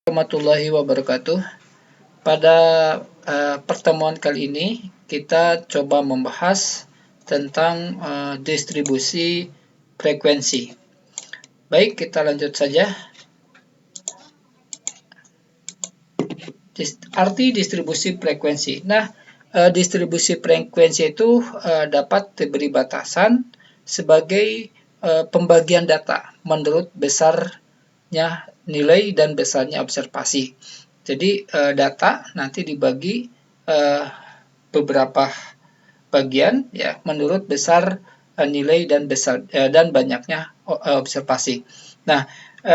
Warahmatullahi wabarakatuh. Pada pertemuan kali ini kita coba membahas tentang distribusi frekuensi. Baik, kita lanjut saja. Arti distribusi frekuensi. Nah, distribusi frekuensi itu dapat diberi batasan sebagai pembagian data menurut besarnya nilai dan besarnya observasi. Jadi data nanti dibagi beberapa bagian ya menurut besar nilai dan banyaknya observasi. Nah,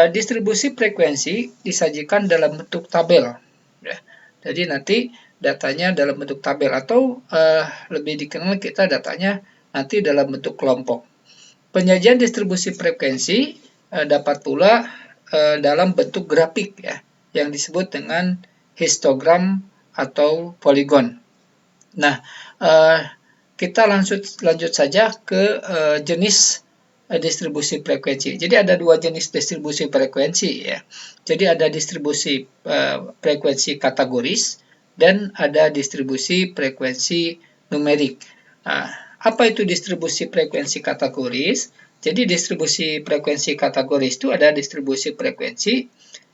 distribusi frekuensi disajikan dalam bentuk tabel. Ya. Jadi nanti datanya dalam bentuk tabel atau lebih dikenal kita datanya nanti dalam bentuk kelompok. Penyajian distribusi frekuensi dapat pula dalam bentuk grafik ya, yang disebut dengan histogram atau poligon. Nah, kita lanjut saja ke jenis distribusi frekuensi. Jadi ada dua jenis distribusi frekuensi ya. Jadi ada distribusi frekuensi kategoris dan ada distribusi frekuensi numerik. Apa itu distribusi frekuensi kategoris? Jadi distribusi frekuensi kategoris itu ada distribusi frekuensi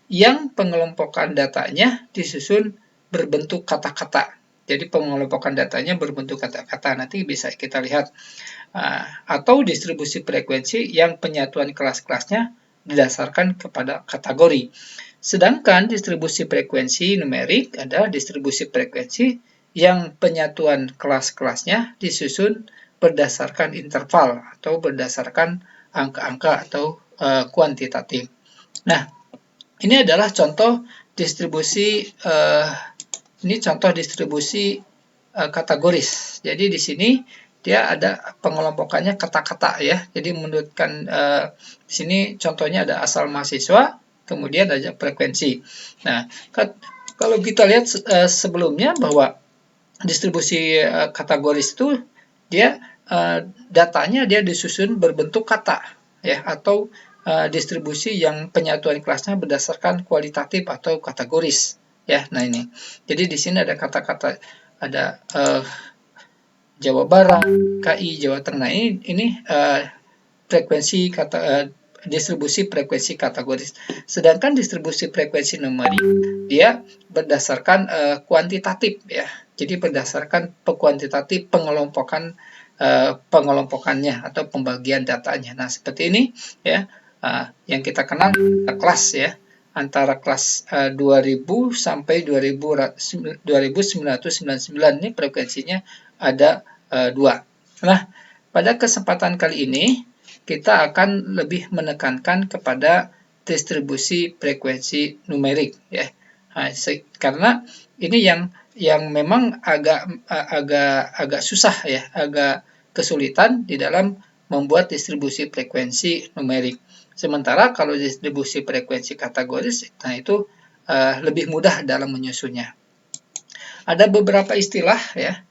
yang pengelompokan datanya disusun berbentuk kata-kata. Jadi pengelompokan datanya berbentuk kata-kata. Nanti bisa kita lihat. Atau distribusi frekuensi yang penyatuan kelas-kelasnya didasarkan kepada kategori. Sedangkan distribusi frekuensi numerik adalah distribusi frekuensi yang penyatuan kelas-kelasnya disusun berdasarkan interval atau berdasarkan angka-angka atau kuantitatif. Nah, ini adalah contoh distribusi kategoris. Jadi di sini dia ada pengelompokannya kata-kata ya. Jadi menurutkan di sini contohnya ada asal mahasiswa, kemudian ada frekuensi. Nah, kalau kita lihat sebelumnya bahwa distribusi kategoris itu dia datanya dia disusun berbentuk kata ya, atau distribusi yang penyatuan kelasnya berdasarkan kualitatif atau kategoris ya. Nah ini, jadi di sini ada kata-kata, ada Jawa Barat, KI, Jawa Tengah. Ini frekuensi distribusi frekuensi kategoris. Sedangkan distribusi frekuensi numerik dia berdasarkan kuantitatif ya. Jadi berdasarkan kuantitatif pengelompokannya atau pembagian datanya. Nah, seperti ini ya, yang kita kenal kelas ya, antara kelas 2000 sampai 2999 ini frekuensinya ada dua. Nah, pada kesempatan kali ini kita akan lebih menekankan kepada distribusi frekuensi numerik ya. Nah, karena ini yang memang agak susah ya, agak kesulitan di dalam membuat distribusi frekuensi numerik. Sementara kalau distribusi frekuensi kategoris, nah itu lebih mudah dalam menyusunnya. Ada beberapa istilah ya,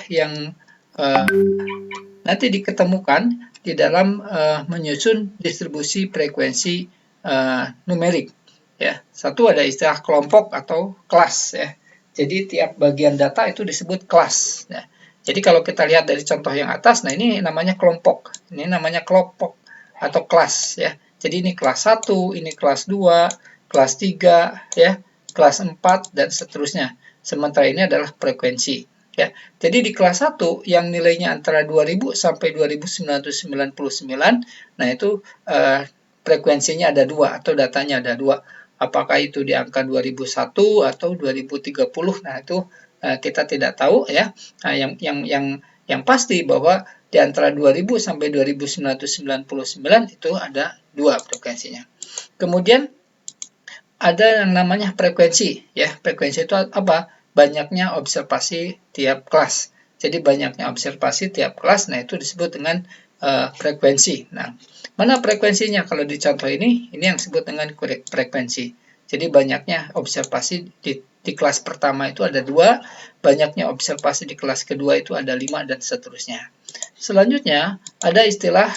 yang nanti diketemukan di dalam menyusun distribusi frekuensi numerik. Ya, satu ada istilah kelompok atau kelas ya. Jadi tiap bagian data itu disebut kelas. Ya. Jadi kalau kita lihat dari contoh yang atas, nah ini namanya kelompok, ini namanya kelompok atau kelas ya. Jadi ini kelas 1, ini kelas 2, kelas 3 ya, kelas 4 dan seterusnya. Sementara ini adalah frekuensi. Ya, jadi di kelas 1 yang nilainya antara 2000 sampai 2999, nah itu frekuensinya ada dua atau datanya ada dua. Apakah itu di angka 2001 atau 2030? Nah, itu kita tidak tahu ya. Nah, yang pasti bahwa di antara 2000 sampai 2999 itu ada dua frekuensinya. Kemudian ada yang namanya frekuensi ya. Frekuensi itu apa? Banyaknya observasi tiap kelas. Jadi banyaknya observasi tiap kelas, nah itu disebut dengan frekuensi. Nah, mana frekuensinya? Kalau di contoh ini yang disebut dengan frekuensi. Jadi banyaknya observasi di kelas pertama itu ada 2, banyaknya observasi di kelas kedua itu ada 5 dan seterusnya. Selanjutnya ada istilah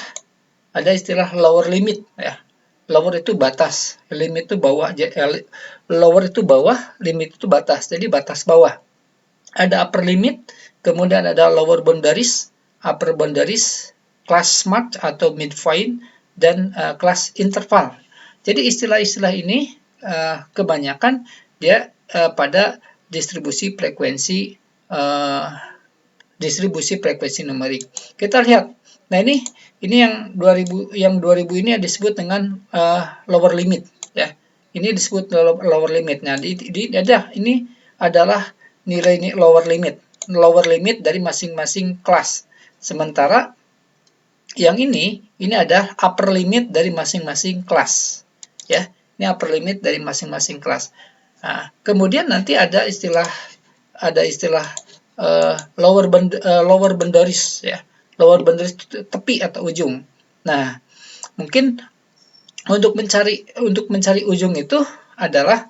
lower limit ya. Lower itu batas, limit itu bawah, lower itu bawah, limit itu batas, jadi batas bawah. Ada upper limit, kemudian ada lower boundaries, upper boundaries, class mark atau midpoint, dan class interval. Jadi istilah-istilah ini kebanyakan dia pada distribusi frekuensi numerik. Kita lihat. Nah, ini yang 2000 ini disebut dengan lower limit ya. Ini disebut lower limit. Nah, ini adalah nilai lower limit dari masing-masing kelas. Sementara yang ini ada upper limit dari masing-masing kelas ya. Ini upper limit dari masing-masing kelas. Nah, kemudian nanti ada istilah lower boundaries ya. Lower boundaries tepi atau ujung. Nah, mungkin untuk mencari ujung itu adalah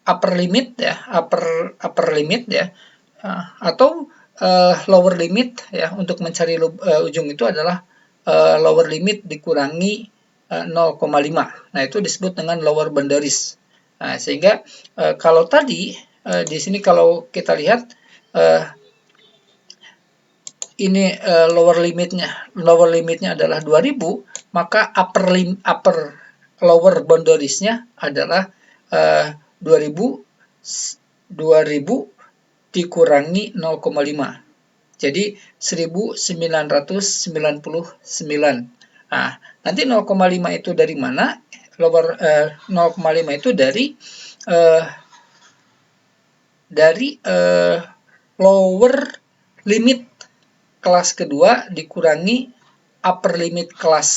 upper limit ya, upper limit ya, atau lower limit ya. Untuk mencari ujung itu adalah lower limit dikurangi 0,5. Nah, itu disebut dengan lower boundaries. Nah, sehingga kalau tadi di sini kalau kita lihat ini lower limitnya adalah 2000, maka upper lower boundariesnya adalah 2000 dikurangi 0,5. Jadi 1999. Nah, nanti 0,5 itu dari mana? 0,5 itu dari lower limit kelas kedua dikurangi upper limit kelas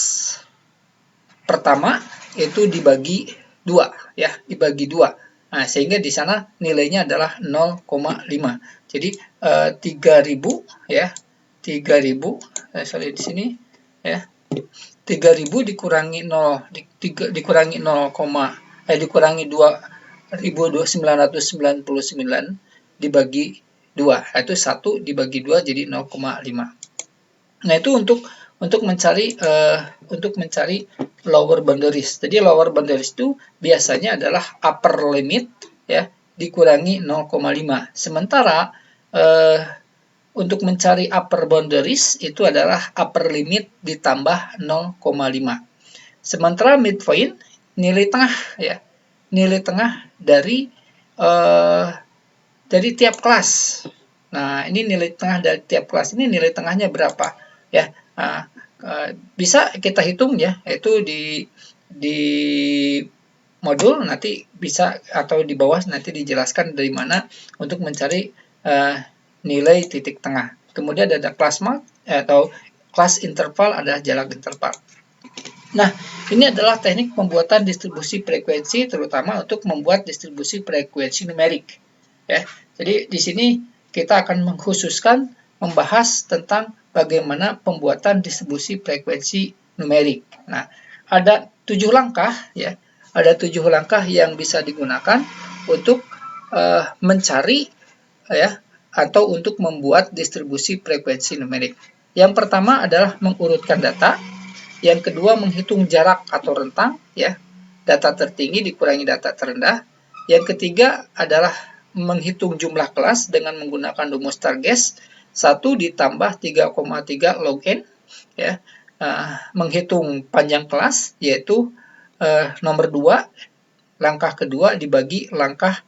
pertama, itu dibagi 2 ya, dibagi 2. Nah, sehingga di sana nilainya adalah 0,5. Jadi 3000 ya. 3000 sorry di sini ya. 3000 dikurangi 0 dikurangi 0, dikurangi 2999 dibagi 2. Itu 1 dibagi 2 jadi 0,5. Nah, itu untuk mencari lower boundaries. Jadi lower boundaries itu biasanya adalah upper limit ya dikurangi 0,5. Sementara untuk mencari upper boundaries itu adalah upper limit ditambah 0,5. Sementara midpoint nilai tengah ya. Nilai tengah dari tiap kelas. Nah, ini nilai tengah dari tiap kelas. Ini nilai tengahnya berapa ya. Nah, bisa kita hitung ya, itu di modul nanti bisa, atau di bawah nanti dijelaskan dari mana untuk mencari nilai titik tengah. Kemudian ada class mark atau class interval, adalah jarak interval. Nah, ini adalah teknik pembuatan distribusi frekuensi, terutama untuk membuat distribusi frekuensi numerik. Ya, jadi di sini kita akan mengkhususkan membahas tentang bagaimana pembuatan distribusi frekuensi numerik. Nah, ada 7 langkah ya, ada 7 langkah yang bisa digunakan untuk mencari ya, atau untuk membuat distribusi frekuensi numerik. Yang pertama adalah mengurutkan data. Yang kedua, menghitung jarak atau rentang ya, data tertinggi dikurangi data terendah. Yang ketiga adalah menghitung jumlah kelas dengan menggunakan rumus Stargess 1 ditambah 3,3 log n ya. Menghitung panjang kelas, yaitu nomor 2, langkah kedua dibagi langkah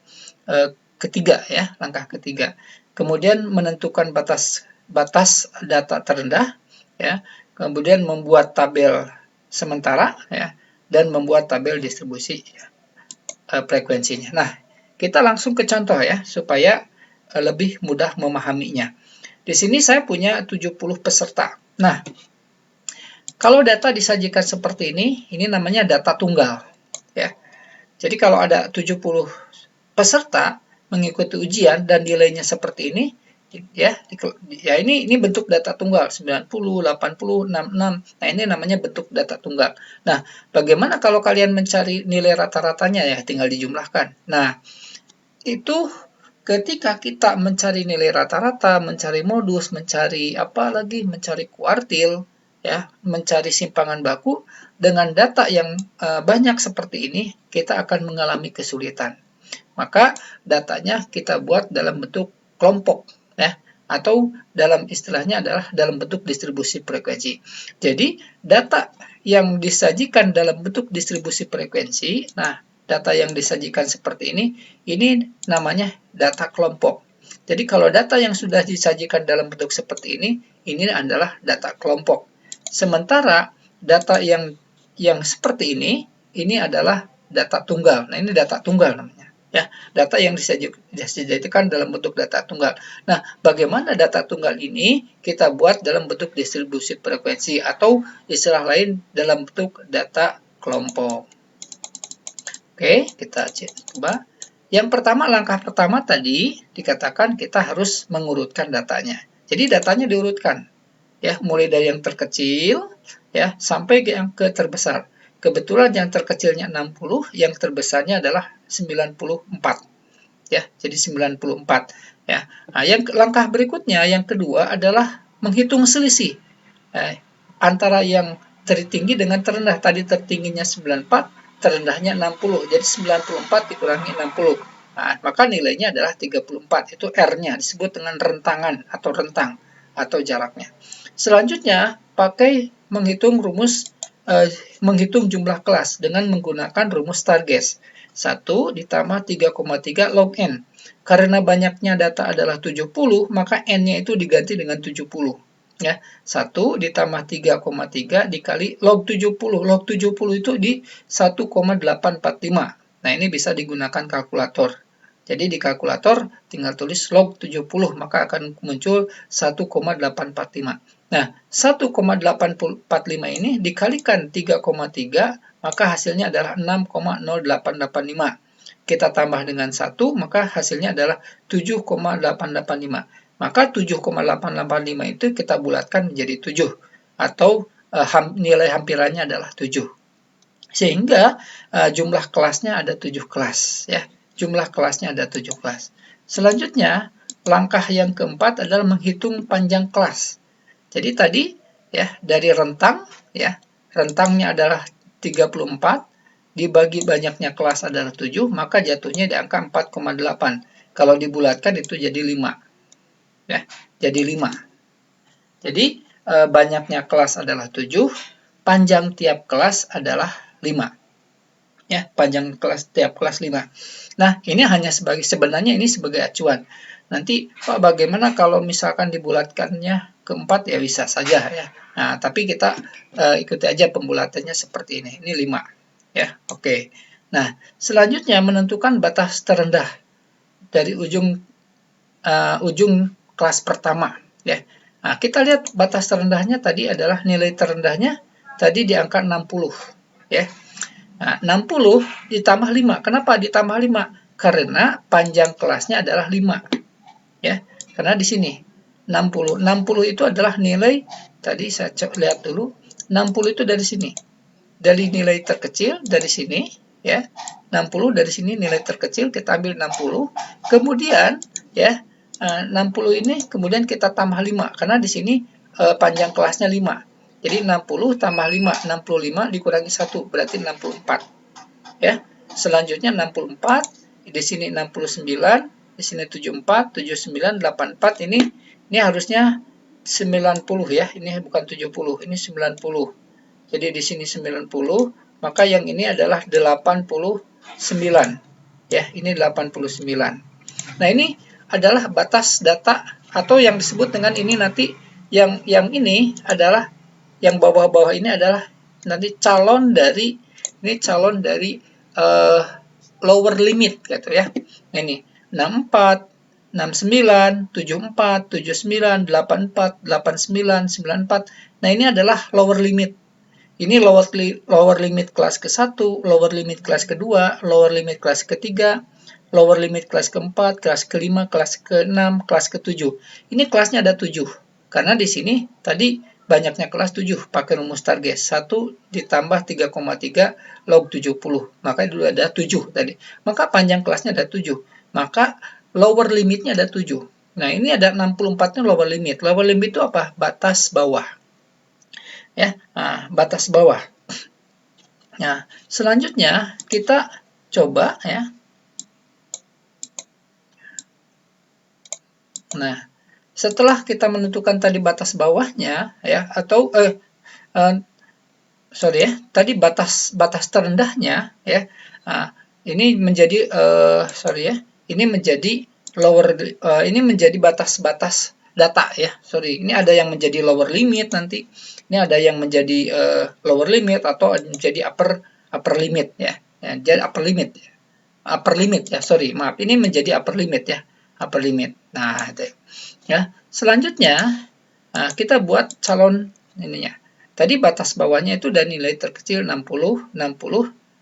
ketiga ya, langkah ketiga. Kemudian menentukan batas data terendah ya. Kemudian membuat tabel sementara ya, dan membuat tabel distribusi frekuensinya. Nah, kita langsung ke contoh ya, supaya lebih mudah memahaminya. Di sini saya punya 70 peserta. Nah, kalau data disajikan seperti ini namanya data tunggal ya. Jadi kalau ada 70 peserta mengikuti ujian dan nilainya seperti ini ya, ini bentuk data tunggal 90, 80, 66. Nah, ini namanya bentuk data tunggal. Nah, bagaimana kalau kalian mencari nilai rata-ratanya ya, tinggal dijumlahkan. Nah, itu ketika kita mencari nilai rata-rata, mencari modus, mencari apa lagi, mencari kuartil ya, mencari simpangan baku dengan data yang banyak seperti ini, kita akan mengalami kesulitan. Maka datanya kita buat dalam bentuk kelompok, ya, atau dalam istilahnya adalah dalam bentuk distribusi frekuensi. Jadi data yang disajikan dalam bentuk distribusi frekuensi, nah data yang disajikan seperti ini namanya data kelompok. Jadi kalau data yang sudah disajikan dalam bentuk seperti ini adalah data kelompok. Sementara data yang seperti ini adalah data tunggal. Nah, ini data tunggal namanya. Ya, data yang disajikan dalam bentuk data tunggal. Nah, bagaimana data tunggal ini kita buat dalam bentuk distribusi frekuensi atau istilah lain dalam bentuk data kelompok. Oke, kita coba. Yang pertama, langkah pertama tadi dikatakan kita harus mengurutkan datanya. Jadi datanya diurutkan, ya, mulai dari yang terkecil, ya, sampai yang ke terbesar. Kebetulan yang terkecilnya 60, yang terbesarnya adalah 94. Ya, jadi 94. Ya. Nah, yang langkah berikutnya, yang kedua adalah menghitung selisih antara yang tertinggi dengan terendah. Tadi tertingginya 94, terendahnya 60. Jadi 94 dikurangi 60. Nah, maka nilainya adalah 34. Itu R-nya, disebut dengan rentangan atau rentang atau jaraknya. Selanjutnya, pakai menghitung menghitung jumlah kelas dengan menggunakan rumus Stargess. 1 ditambah 3,3 log N. Karena banyaknya data adalah 70, maka N-nya itu diganti dengan 70. Ya, 1 ditambah 3,3 dikali log 70. Log 70 itu di 1,845. Nah, ini bisa digunakan kalkulator. Jadi di kalkulator tinggal tulis log 70, maka akan muncul 1,845. Nah, 1,845 ini dikalikan 3,3, maka hasilnya adalah 6,0885. Kita tambah dengan 1, maka hasilnya adalah 7,885. Maka 7,885 itu kita bulatkan menjadi 7, atau nilai hampirannya adalah 7. Sehingga jumlah kelasnya ada 7 kelas, ya. Jumlah kelasnya ada 7 kelas. Selanjutnya, langkah yang keempat adalah menghitung panjang kelas. Jadi tadi, ya, dari rentang, ya, rentangnya adalah 34, dibagi banyaknya kelas adalah 7, maka jatuhnya di angka 4,8. Kalau dibulatkan itu jadi 5. Ya, jadi 5. Jadi banyaknya kelas adalah 7, panjang tiap kelas adalah 5. Ya, panjang kelas tiap kelas 5. Nah, ini hanya sebenarnya ini sebagai acuan. Nanti, Pak, bagaimana kalau misalkan dibulatkannya ke 4? Ya bisa saja, ya. Nah, tapi kita ikuti aja pembulatannya seperti ini. Ini 5. Ya, oke. Nah, selanjutnya menentukan batas terendah dari ujung kelas pertama, ya. Nah, kita lihat batas terendahnya tadi adalah nilai terendahnya tadi di angka 60, ya. Nah, 60 ditambah 5. Kenapa ditambah 5? Karena panjang kelasnya adalah 5. Ya, karena di sini 60. 60 itu adalah nilai, tadi saya lihat dulu, 60 itu dari sini. Dari nilai terkecil, dari sini, ya. 60 dari sini nilai terkecil, kita ambil 60. Kemudian, ya, 60 ini kemudian kita tambah 5. Karena di sini panjang kelasnya 5. Jadi 60 tambah 5, 65 dikurangi 1, berarti 64. Ya. Selanjutnya 64, di sini 69, di sini 74, 79, 84, ini harusnya 90, ya. Ini bukan 70, ini 90. Jadi di sini 90, maka yang ini adalah 89. Ya, ini 89. Nah, ini adalah batas data atau yang disebut dengan ini nanti yang ini adalah yang bawah-bawah ini adalah nanti calon dari lower limit gitu, ya. Ini 64, 69, 74, 79, 84, 89, 94. Nah, ini adalah lower limit. Ini lower limit kelas ke-1, lower limit kelas ke-2, lower limit kelas ke-3, lower limit kelas ke-4, kelas ke-5, kelas ke-6, kelas ke-7. Ini kelasnya ada 7. Karena di sini tadi banyaknya kelas 7 pakai rumus Stargess. 1 ditambah 3,3 log 70. Maka dulu ada 7 tadi. Maka panjang kelasnya ada 7. Maka lower limitnya ada 7. Nah, ini ada 64-nya lower limit. Lower limit itu apa? Batas bawah. ya, batas bawah. Nah, selanjutnya kita coba ya. Nah, setelah kita menentukan tadi batas bawahnya ya, atau sorry ya, tadi batas terendahnya ya. Nah, ini menjadi sorry ya, ini menjadi lower, ini menjadi batas data ya. Sorry, ini ada yang menjadi lower limit nanti. Ini ada yang menjadi lower limit atau menjadi upper limit ya. Ya, jadi upper limit ya. Upper limit ya, sorry, maaf. Ini menjadi upper limit ya. Upper limit. Nah, itu ya. Selanjutnya kita buat calon ininya. Tadi batas bawahnya itu dan nilai terkecil 60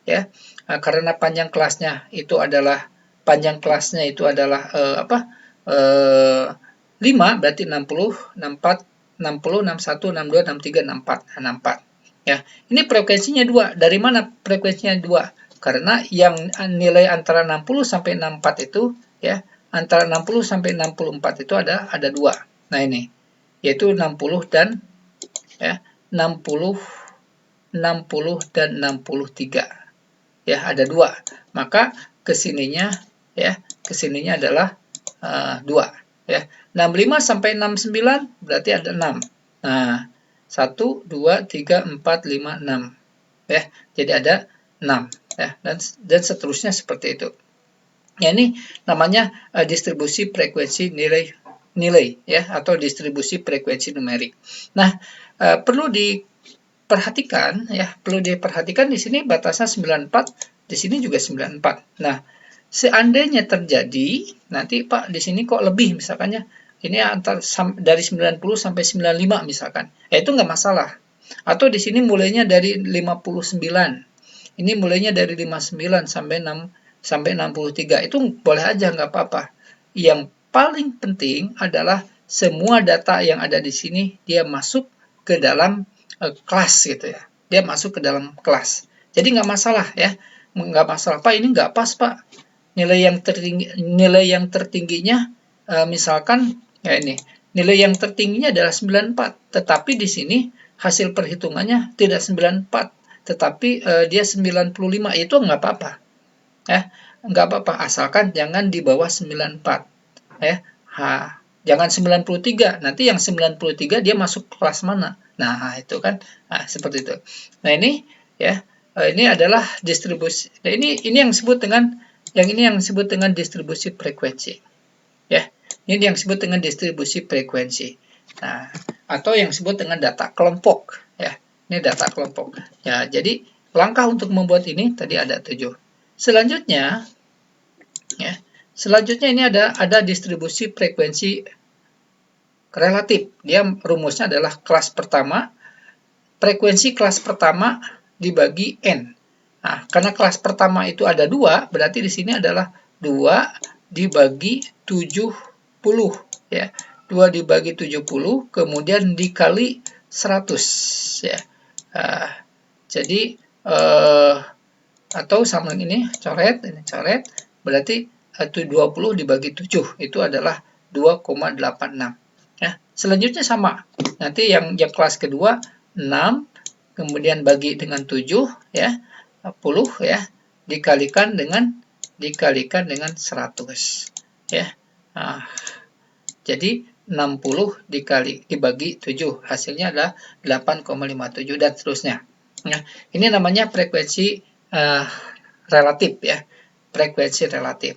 ya. Karena panjang kelasnya itu adalah 5, berarti 60, 64, 60, 61, 62, 63, 64, 64. Ya, ini frekuensinya 2. Dari mana frekuensinya 2? Karena yang nilai antara 60 sampai 64 itu ya, antara 60 sampai 64 itu ada 2. Nah, ini yaitu 60 dan ya 60 dan 63 ya, ada 2, maka kesininya ya, kesininya adalah 2 ya. 65 sampai 69 berarti ada 6. Nah, 1 2 3 4 5 6 ya, jadi ada 6 ya, dan seterusnya seperti itu ya. Ini namanya distribusi frekuensi nilai ya, atau distribusi frekuensi numerik. Nah, perlu diperhatikan ya, di sini batasnya 94, di sini juga 94. Nah, seandainya terjadi nanti Pak di sini kok lebih misalkannya, ini dari 90 sampai 95 misalkan, itu nggak masalah. Atau di sini mulainya dari 59, ini mulainya dari 59 sampai 63, itu boleh aja, nggak apa-apa. Yang paling penting adalah semua data yang ada di sini dia masuk ke dalam kelas gitu ya. Dia masuk ke dalam kelas. Jadi nggak masalah ya. Nggak masalah, Pak ini nggak pas Pak. Nilai yang tertingginya misalkan ya ini. Nilai yang tertingginya adalah 94. Tetapi di sini hasil perhitungannya tidak 94. Tetapi dia 95. Itu nggak apa-apa. Ya, nggak apa-apa, asalkan jangan di bawah 94 ya. Jangan 93, nanti yang 93 dia masuk kelas mana, nah itu kan, seperti itu. Nah ini ya, ini adalah distribusi. Nah, ini yang disebut dengan distribusi frekuensi ya. Ini yang disebut dengan distribusi frekuensi. Nah, atau yang disebut dengan data kelompok ya. Ini data kelompok ya. Jadi langkah untuk membuat ini tadi ada 7. Selanjutnya ya, ini ada distribusi frekuensi relatif. Dia rumusnya adalah kelas pertama, frekuensi kelas pertama dibagi N. Nah, karena kelas pertama itu ada 2, berarti di sini adalah 2 dibagi 70 ya. 2 dibagi 70 kemudian dikali 100 ya. Jadi atau sama ini coret, berarti 20 dibagi 7 itu adalah 2,86 ya. Selanjutnya sama, nanti yang kelas kedua 6 kemudian bagi dengan 7 ya, 10 ya, dikalikan dengan 100 ya. Jadi 60 dibagi 7 hasilnya adalah 8,57 dan seterusnya ya. Ini namanya frekuensi relatif ya, frekuensi relatif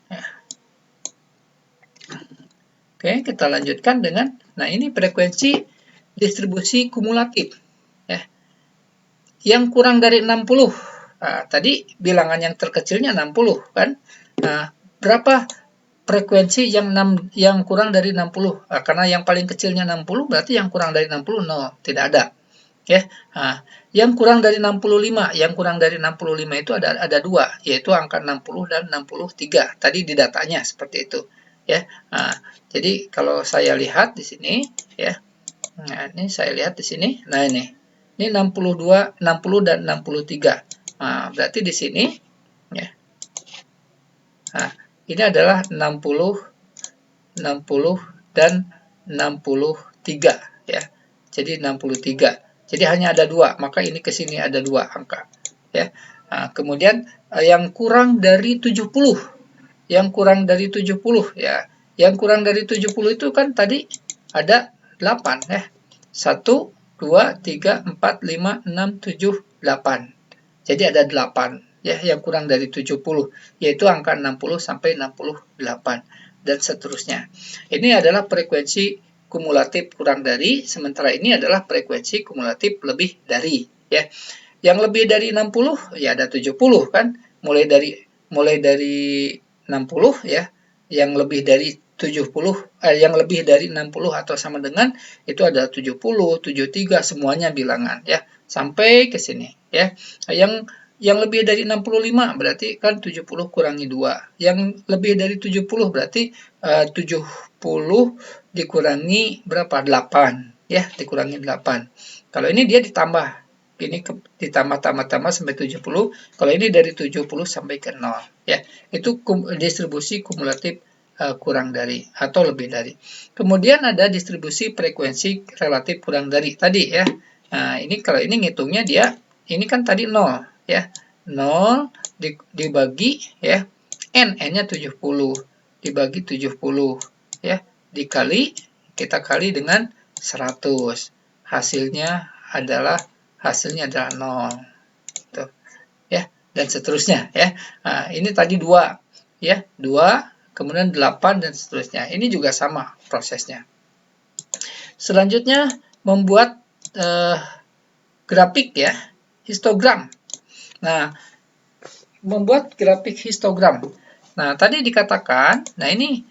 ya. Oke, kita lanjutkan dengan, nah ini frekuensi distribusi kumulatif ya, yang kurang dari 60. Nah, tadi bilangan yang terkecilnya 60 kan. Nah, berapa frekuensi yang kurang dari 60? Nah, karena yang paling kecilnya 60 berarti yang kurang dari 60 no, tidak ada ya. Nah, yang kurang dari 65, itu ada 2, yaitu angka 60 dan 63. Tadi di datanya seperti itu ya. Nah, jadi kalau saya lihat di sini ya. Nah, ini saya lihat di sini. Nah, ini 62, 60 dan 63. Nah, berarti di sini ya. Nah, ini adalah 60 dan 63 ya. Jadi 63. Jadi hanya ada 2, maka ini ke sini ada 2 angka. Ya. Nah, kemudian yang kurang dari 70. Yang kurang dari 70 ya. Yang kurang dari 70 itu kan tadi ada 8 ya. 1, 2, 3, 4, 5, 6, 7, 8. Jadi ada 8 ya yang kurang dari 70, yaitu angka 60 sampai 68 dan seterusnya. Ini adalah frekuensi kumulatif kurang dari, sementara ini adalah frekuensi kumulatif lebih dari ya. Yang lebih dari 60 ya ada 70 kan, mulai dari 60 ya. Yang lebih dari 70 yang lebih dari 60 atau sama dengan itu ada 70, 73 semuanya bilangan ya sampai ke sini ya. Yang lebih dari 65 berarti kan 70 kurangi 2. Yang lebih dari 70 berarti 70 dikurangi berapa? 8 ya, dikurangi 8. Kalau ini dia ditambah. Ini ditambah-tambah sampai 70. Kalau ini dari 70 sampai ke 0 ya. Itu distribusi kumulatif kurang dari atau lebih dari. Kemudian ada distribusi frekuensi relatif kurang dari tadi ya. Nah, ini kalau ini ngitungnya dia ini kan tadi 0 ya. 0 dibagi ya n-nya 70 dibagi 70 ya dikali kita kali dengan 100. Hasilnya adalah 0 gitu ya dan seterusnya ya. Nah, ini tadi 2 ya, 2 kemudian 8 dan seterusnya. Ini juga sama prosesnya. Selanjutnya membuat grafik ya, histogram. Nah, membuat grafik histogram. Nah, tadi dikatakan, nah ini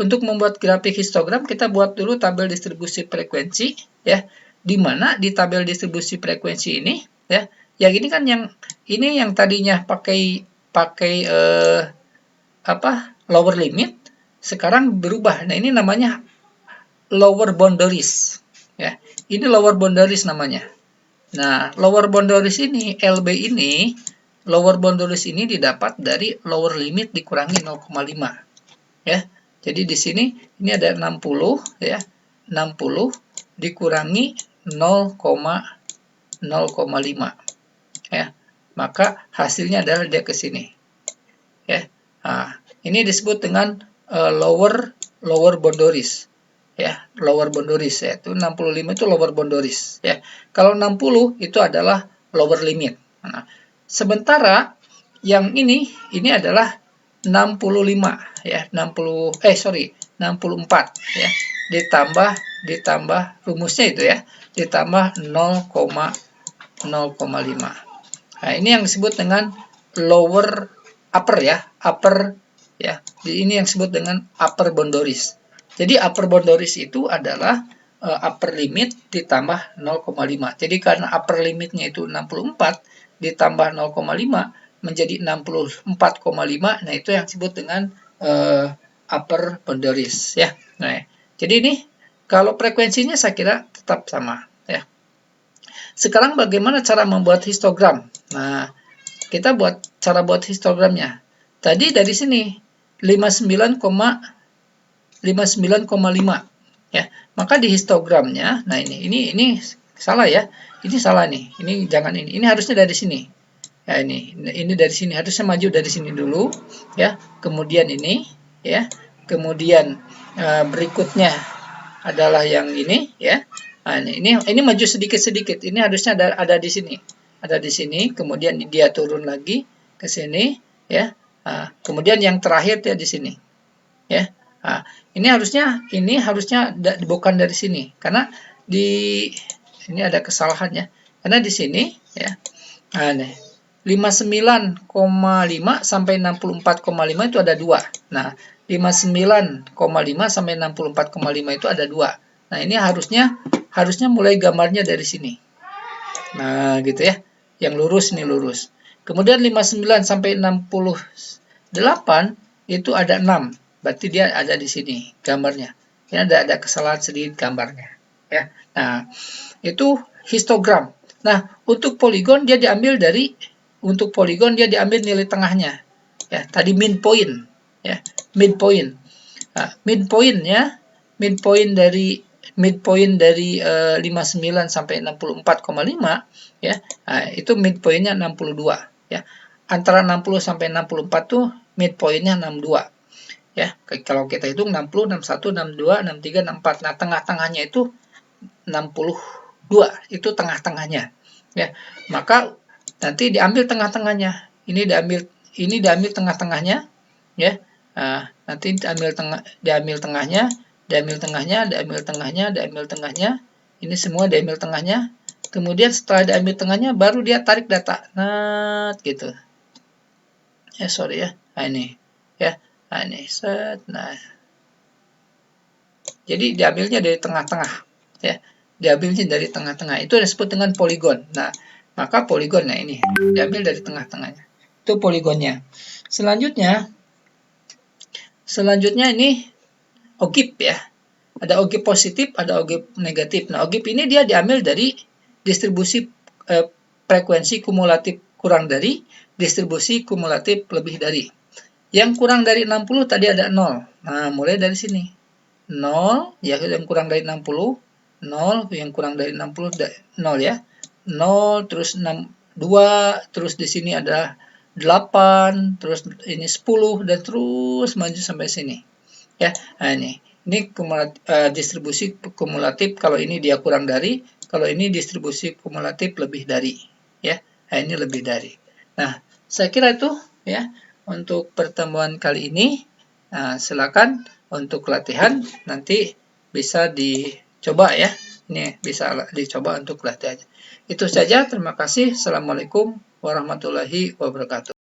untuk membuat grafik histogram kita buat dulu tabel distribusi frekuensi ya. Di mana di tabel distribusi frekuensi ini ya, yang ini kan yang tadinya pakai lower limit sekarang berubah. Nah, ini namanya lower boundaries ya. Ini lower boundaries namanya. Nah, lower boundaries ini LB ini lower boundaries ini didapat dari lower limit dikurangi 0,5 ya. Jadi di sini ini ada 60 ya. 60 dikurangi 0,5 ya. Maka hasilnya adalah dia ke sini. Ya. Nah, ini disebut dengan lower boundaries. Ya, lower boundaries ya. Itu 65 itu lower boundaries ya. Kalau 60 itu adalah lower limit. Nah, sementara yang ini adalah 65 ya, 64 ya. Ditambah rumusnya itu ya, ditambah 0,5. Nah, ini yang disebut dengan upper ya. Ini yang disebut dengan upper boundaries. Jadi upper boundaries itu adalah upper limit ditambah 0,5. Jadi karena upper limitnya itu 64 ditambah 0,5 menjadi 64,5. Nah, itu yang disebut dengan upper boundaries ya. Nah, jadi ini kalau frekuensinya saya kira tetap sama ya. Sekarang bagaimana cara membuat histogram? Nah, kita cara buat histogramnya. Tadi dari sini 59,5 ya. Maka di histogramnya, nah ini salah ya. Ini salah nih. Ini jangan ini. Ini harusnya dari sini. Ya, ini dari sini, harusnya maju dari sini dulu ya. Kemudian ini ya. Kemudian berikutnya adalah yang ini ya. Nah, ini maju sedikit-sedikit. Ini harusnya ada di sini. Ada di sini, kemudian dia turun lagi ke sini ya. Nah, kemudian yang terakhir dia di sini. Ya. Nah, ini harusnya bukan dari sini karena ini ada kesalahannya. Karena di sini ya. Nah, nih 59,5 sampai 64,5 itu ada 2. Nah, 59,5 sampai 64,5 itu ada 2. Nah, ini harusnya mulai gambarnya dari sini. Nah, gitu ya. Yang lurus ini lurus. Kemudian 59 sampai 68 itu ada 6. Berarti dia ada di sini gambarnya. Ini ada kesalahan sedikit gambarnya, ya. Nah, itu histogram. Nah, untuk poligon dia diambil nilai tengahnya. Ya, tadi midpoint, ya. Midpoint. Nah, midpoint dari midpoint dari 59 sampai 64,5 ya. Nah, itu midpointnya 62 ya. Antara 60 sampai 64 tuh midpointnya 62 ya. Kalau kita hitung 60, 61, 62, 63, 64. Nah, tengah-tengahnya itu 62, itu tengah-tengahnya ya. Maka nanti diambil tengah-tengahnya. Ini diambil tengah-tengahnya ya. Nah, nanti diambil tengahnya, diambil tengahnya, diambil tengahnya, diambil tengahnya. Ini semua diambil tengahnya. Kemudian setelah diambil tengahnya baru dia tarik data. Nah, gitu. Sorry ya. Nah, ini ya. Nah, ini set. Nah, jadi diambilnya dari tengah-tengah ya. Diambilnya dari tengah-tengah. Itu disebut dengan poligon. Nah, maka poligonnya ini diambil dari tengah-tengahnya. Itu poligonnya. Selanjutnya ini ogib ya. Ada ogib positif, ada ogib negatif. Nah, ogib ini dia diambil dari distribusi frekuensi kumulatif kurang dari, distribusi kumulatif lebih dari. Yang kurang dari 60 tadi ada 0. Nah, mulai dari sini. 0, ya yang kurang dari 60, 0, yang kurang dari 60, 0 ya. 0, terus 2, terus di sini ada 8, terus ini 10, dan terus maju sampai sini. Ya, nah ini distribusi kumulatif. Kalau ini dia kurang dari, kalau ini distribusi kumulatif lebih dari. Ya, nah ini lebih dari. Nah, saya kira itu ya untuk pertemuan kali ini. Nah, silakan untuk latihan nanti bisa dicoba ya. Ini bisa dicoba untuk latihannya. Itu saja. Terima kasih. Assalamualaikum warahmatullahi wabarakatuh.